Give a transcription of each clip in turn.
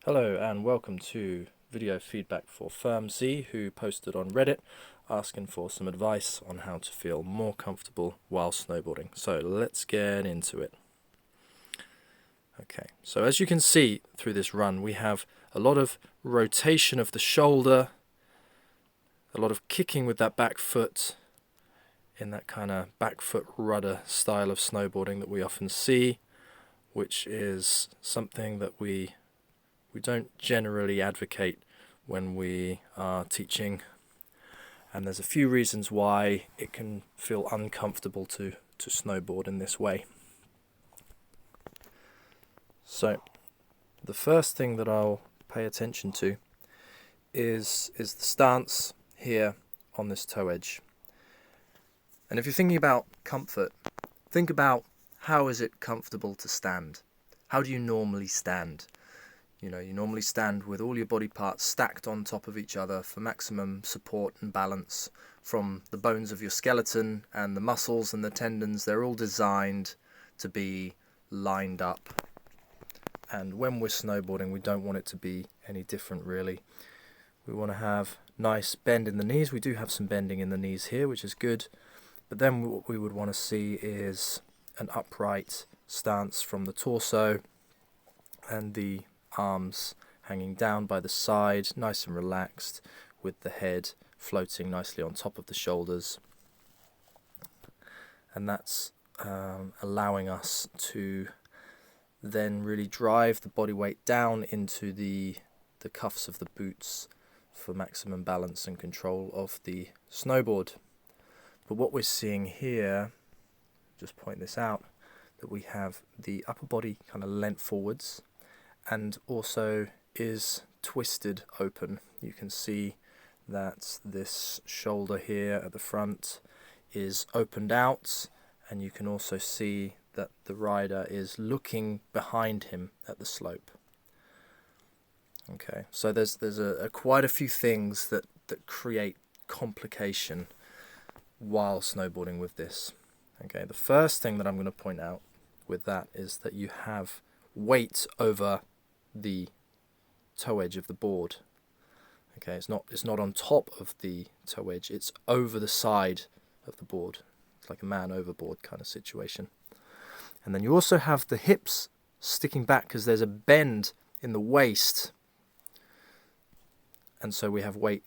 Hello and welcome to video feedback for Firm Z, who posted on Reddit asking for some advice on how to feel more comfortable while snowboarding. So let's get into it. Okay, so as you can see through this run, we have a lot of rotation of the shoulder, a lot of kicking with that back foot in that kind of back foot rudder style of snowboarding that we often see, which is something that we don't generally advocate when we are teaching, and there's a few reasons why it can feel uncomfortable to snowboard in this way. So the first thing that I'll pay attention to is the stance here on this toe edge. And if you're thinking about comfort, think about how is it comfortable to stand? How do you normally stand? You normally stand with all your body parts stacked on top of each other for maximum support and balance from the bones of your skeleton, and the muscles and the tendons, they're all designed to be lined up. And when we're snowboarding, we don't want it to be any different really. We want to have nice bend in the knees. We do have some bending in the knees here, which is good. But then what we would want to see is an upright stance from the torso and the arms hanging down by the side, nice and relaxed, with the head floating nicely on top of the shoulders. And that's allowing us to then really drive the body weight down into the cuffs of the boots for maximum balance and control of the snowboard. But what we're seeing here, just point this out, that we have the upper body kind of leant forwards and also is twisted open. You can see that this shoulder here at the front is opened out, and you can also see that the rider is looking behind him at the slope. Okay, so there's quite a few things that create complication while snowboarding with this. Okay, the first thing that I'm going to point out with that is that you have weight over the toe edge of the board. Okay, it's not on top of the toe edge, it's over the side of the board. It's like a man overboard kind of situation. And then you also have the hips sticking back because there's a bend in the waist, and so we have weight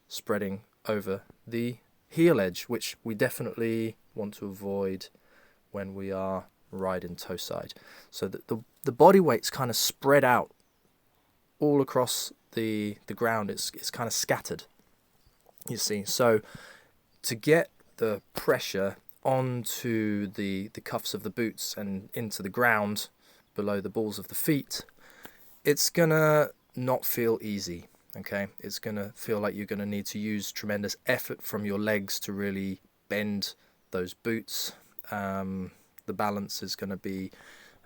spreading over the heel edge, which we definitely want to avoid when we are riding toe side. So the body weight's kind of spread out all across the ground. It's kind of scattered, you see. So to get the pressure onto the cuffs of the boots and into the ground below the balls of the feet, it's gonna not feel easy. Okay, it's gonna feel like you're gonna need to use tremendous effort from your legs to really bend those boots. The balance is going to be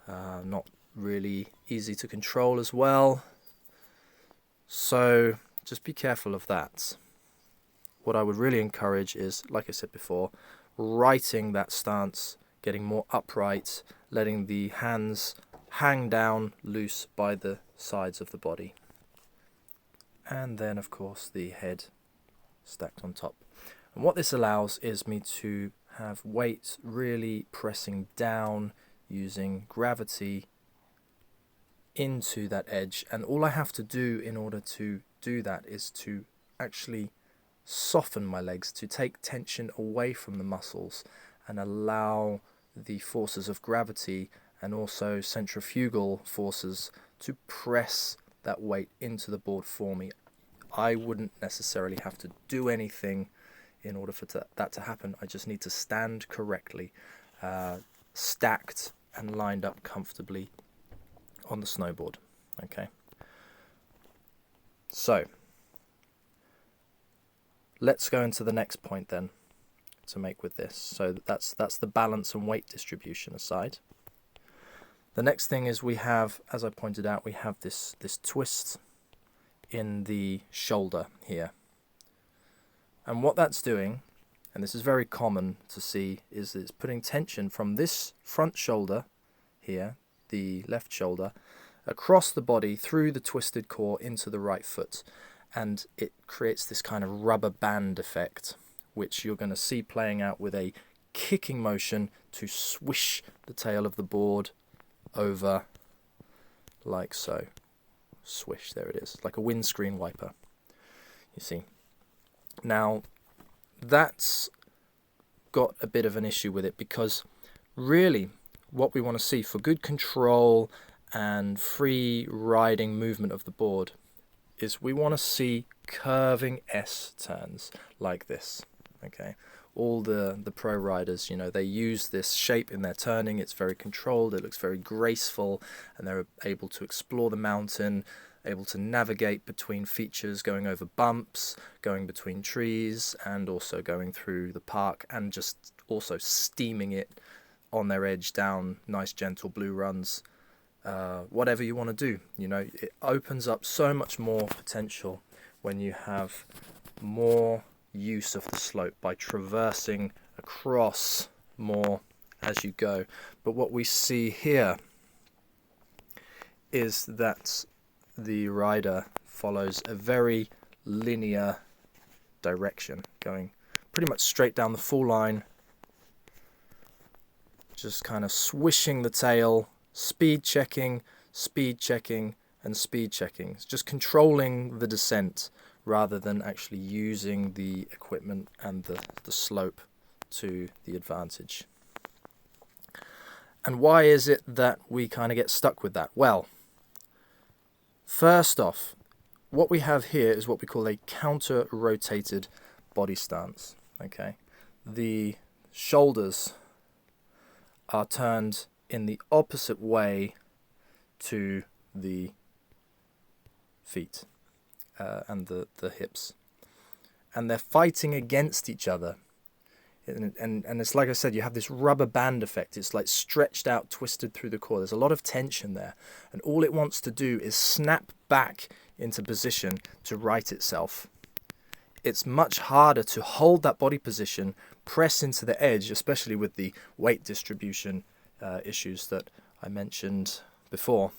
not really easy to control as well. So just be careful of that. What I would really encourage is, like I said before, righting that stance, getting more upright, letting the hands hang down loose by the sides of the body. And then, of course, the head stacked on top. And what this allows is me to have weight really pressing down using gravity into that edge, and all I have to do in order to do that is to actually soften my legs, to take tension away from the muscles and allow the forces of gravity and also centrifugal forces to press that weight into the board for me. I wouldn't necessarily have to do anything in order for that to happen. I just need to stand correctly, stacked and lined up comfortably on the snowboard. Okay, so let's go into the next point then to make with this. So that's the balance and weight distribution aside. The next thing is we have, as I pointed out, we have this twist in the shoulder here. And what that's doing, and this is very common to see, is it's putting tension from this front shoulder here, the left shoulder, across the body through the twisted core into the right foot, and it creates this kind of rubber band effect, which you're going to see playing out with a kicking motion to swish the tail of the board over like so. Swish, there it is, like a windscreen wiper, you see. Now that's got a bit of an issue with it, because really what we want to see for good control and free riding movement of the board is we want to see curving S turns like this. Okay, all the pro riders, you know, they use this shape in their turning. It's very controlled, it looks very graceful, and they're able to explore the mountain, able to navigate between features, going over bumps, going between trees, and also going through the park, and just also steaming it on their edge down nice gentle blue runs. Whatever you want to do, you know, it opens up so much more potential when you have more use of the slope by traversing across more as you go. But what we see here is that the rider follows a very linear direction, going pretty much straight down the full line, just kind of swishing the tail, speed checking, and speed checking. It's just controlling the descent rather than actually using the equipment and the slope to the advantage. And why is it that we kind of get stuck with that? Well, first off, what we have here is what we call a counter-rotated body stance. Okay, the shoulders are turned in the opposite way to the feet and the hips, and they're fighting against each other. And it's like I said, you have this rubber band effect. It's like stretched out, twisted through the core. There's a lot of tension there, and all it wants to do is snap back into position to right itself. It's much harder to hold that body position, press into the edge, especially with the weight distribution issues that I mentioned before,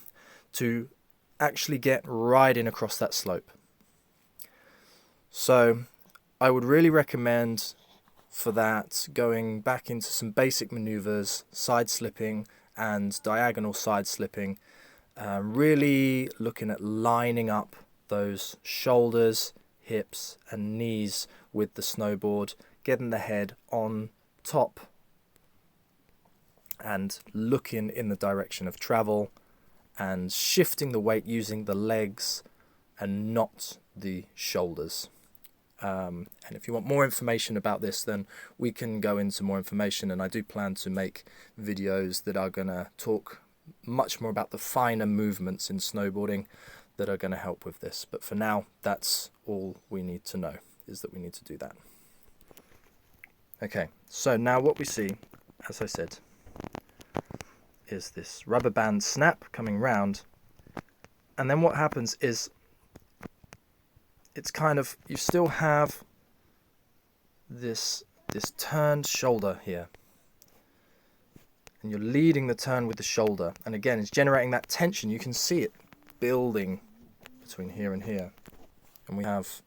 to actually get riding across that slope. So I would really recommend for that going back into some basic maneuvers, side slipping and diagonal side slipping, really looking at lining up those shoulders, hips and knees with the snowboard, getting the head on top and looking in the direction of travel, and shifting the weight using the legs and not the shoulders. And if you want more information about this, then we can go into more information, and I do plan to make videos that are going to talk much more about the finer movements in snowboarding that are going to help with this. But for now, that's all we need to know, is that we need to do that. Okay, so now what we see, as I said, is this rubber band snap coming round, and then what happens is it's kind of, you still have this turned shoulder here, and you're leading the turn with the shoulder, and again it's generating that tension. You can see it building between here and here, and we have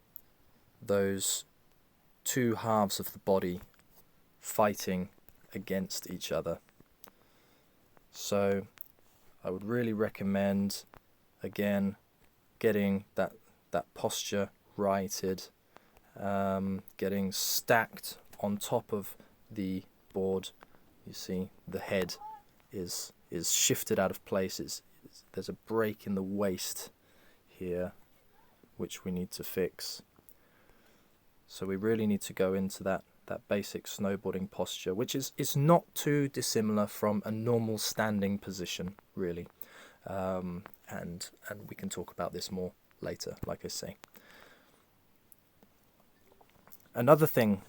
those two halves of the body fighting against each other. So I would really recommend, again, getting that posture righted, getting stacked on top of the board. You see the head is shifted out of place. There's a break in the waist here which we need to fix. So we really need to go into that basic snowboarding posture, which is not too dissimilar from a normal standing position, really. And we can talk about this more later, like I say. Another thing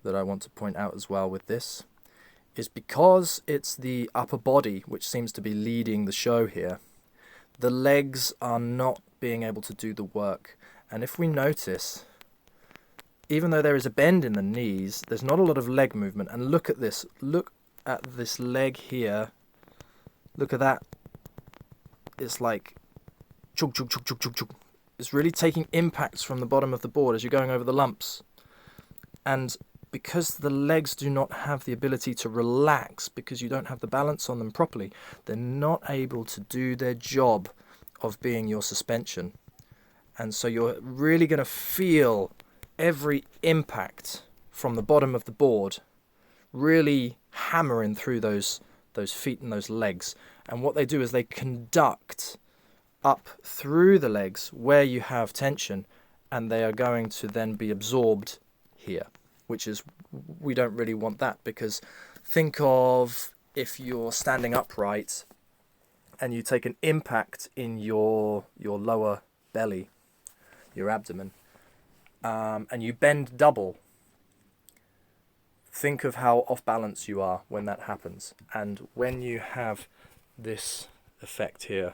that I want to point out as well with this is, because it's the upper body which seems to be leading the show here, the legs are not being able to do the work. And if we notice, even though there is a bend in the knees, there's not a lot of leg movement. And look at this. Look at this leg here. Look at that it's like chug, chug, chug, chug, chug, chug. It's really taking impacts from the bottom of the board as you're going over the lumps. And because the legs do not have the ability to relax, because you don't have the balance on them properly, they're not able to do their job of being your suspension. And so you're really going to feel every impact from the bottom of the board really hammering through those feet and those legs. And what they do is they conduct up through the legs where you have tension, and they are going to then be absorbed here, which is, we don't really want that, because think of if you're standing upright and you take an impact in your lower belly, your abdomen, and you bend double. Think of how off balance you are when that happens. And when you have this effect here,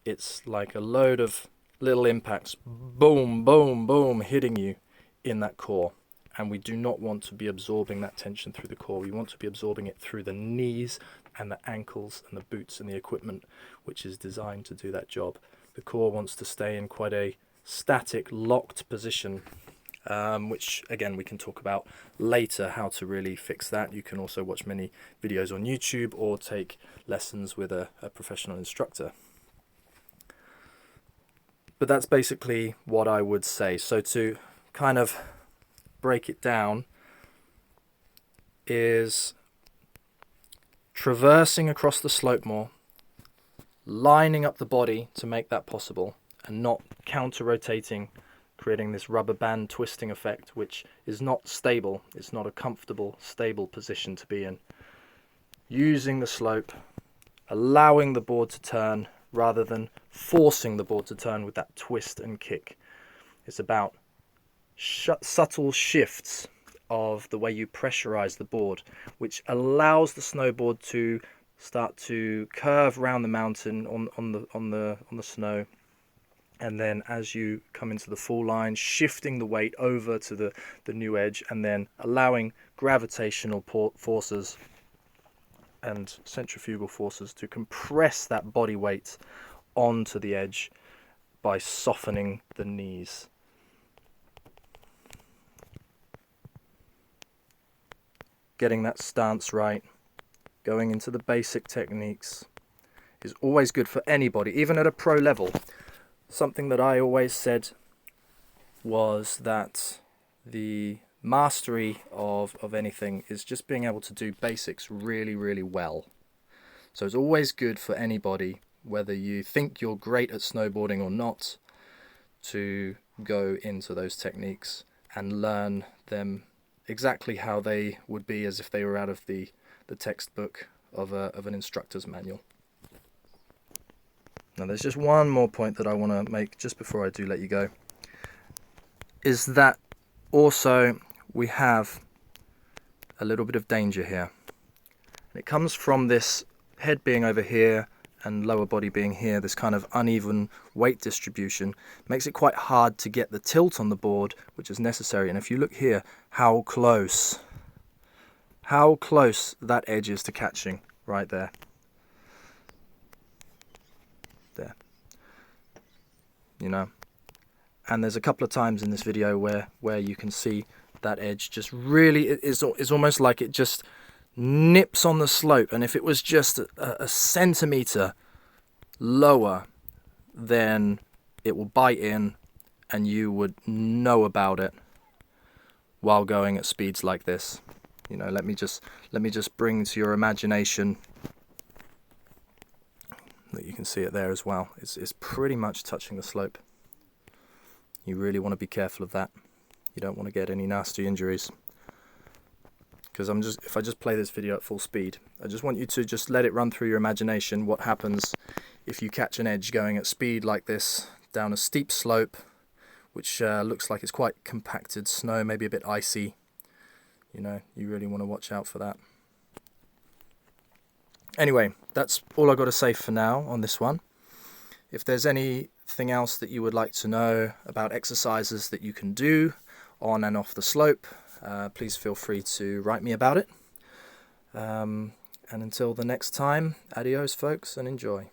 it's like a load of little impacts, boom, boom, boom, hitting you in that core. And we do not want to be absorbing that tension through the core. We want to be absorbing it through the knees and the ankles and the boots and the equipment, which is designed to do that job. The core wants to stay in quite a static, locked position, which again we can talk about later, how to really fix that. You can also watch many videos on YouTube or take lessons with a professional instructor. But that's basically what I would say. So to kind of break it down, is traversing across the slope more, lining up the body to make that possible, and not counter-rotating, creating this rubber band twisting effect, which is not stable. It's not a comfortable, stable position to be in. Using the slope, allowing the board to turn rather than forcing the board to turn with that twist and kick. It's about subtle shifts of the way you pressurize the board, which allows the snowboard to start to curve around the mountain on the snow, and then as you come into the fall line, shifting the weight over to the new edge, and then allowing gravitational forces and centrifugal forces to compress that body weight onto the edge by softening the knees. Getting that stance right, going into the basic techniques is always good for anybody, even at a pro level. Something that I always said was that the mastery of anything is just being able to do basics really, really well. So it's always good for anybody, whether you think you're great at snowboarding or not, to go into those techniques and learn them exactly how they would be, as if they were out of the textbook of an instructor's manual. Now there's just one more point that I want to make just before I do let you go, is that also we have a little bit of danger here. And it comes from this head being over here and lower body being here, this kind of uneven weight distribution makes it quite hard to get the tilt on the board, which is necessary. And if you look here, how close that edge is to catching right there. There. You know, and there's a couple of times in this video where you can see that edge just really is almost like it just nips on the slope, and if it was just a centimeter lower, then it will bite in and you would know about it while going at speeds like this. You know, let me just bring to your imagination that you can see it there as well. It's pretty much touching the slope. You really want to be careful of that. You don't want to get any nasty injuries. Because if I just play this video at full speed, I just want you to just let it run through your imagination what happens if you catch an edge going at speed like this down a steep slope, which looks like it's quite compacted snow, maybe a bit icy. You know, you really want to watch out for that. Anyway, that's all I've got to say for now on this one. If there's anything else that you would like to know about exercises that you can do on and off the slope, please feel free to write me about it. And until the next time, adios folks, and enjoy.